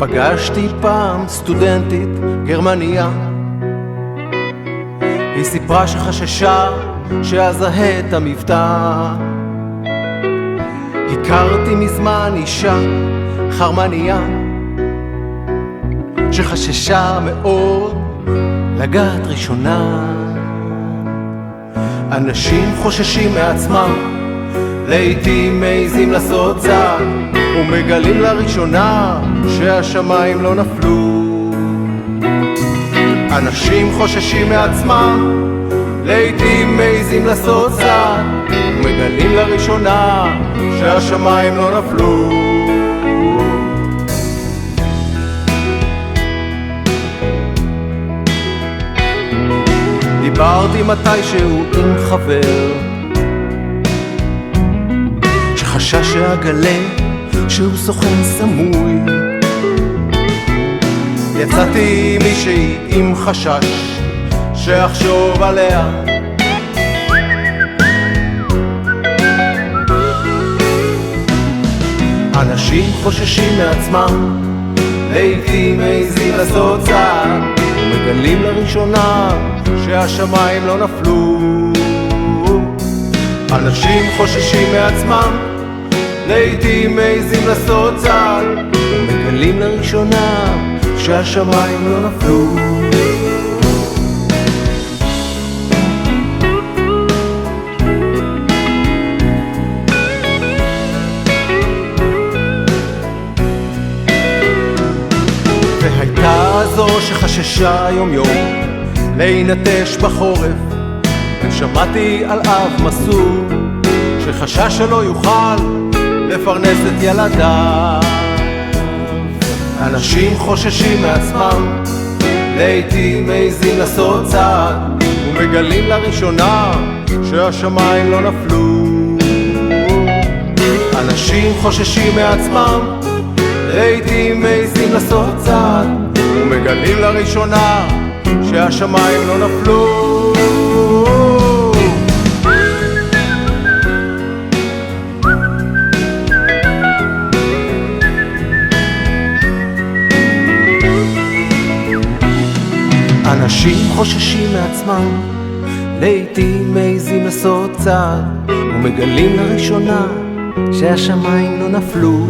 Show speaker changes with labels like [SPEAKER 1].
[SPEAKER 1] פגשתי פעם סטודנטית גרמניה, היא סיפרה שחששה שאזהה את המבטא. הכרתי מזמן אישה חרמניה שחששה מאוד לגעת ראשונה. אנשים חוששים מעצמם, לעתים מעיזים לעשות צעד ומגלים לראשונה שהשמיים לא נפלו. אנשים חוששים מעצמם, לעתים מעיזים לעשות צעד ומגלים לראשונה שהשמיים לא נפלו. דיברתי מתישהו עם חבר שחשש שאגלה שהוא סוכן סמוי. יצאתי עם מישהי עם חשש שאחשוב עליה, אנשים חוששים מעצמם, לעתים מעיזים לעשות צעד ומגלים לראשונה שהשמיים לא נפלו. אנשים חוששים מעצמם, לעתים מעיזים לעשות צעד ומגלים לראשונה שהשמיים לא נפלו. והייתה זו שחששה יום יום להינטש בחורף, ושמעתי על אב מסור שחשש שלא יוכל לפרנס את ילדיו. אנשים חוששים מעצמם, לעתים מעיזים לעשות צעד ומגלים לראשונה שהשמיים לא נפלו. אנשים חוששים מעצמם, לעתים מעיזים לעשות צעד ומגלים לראשונה שהשמיים לא נפלו. אנשים חוששים מעצמם, לעתים מעיזים לעשות צעד ומגלים לראשונה שהשמיים לא נפלו.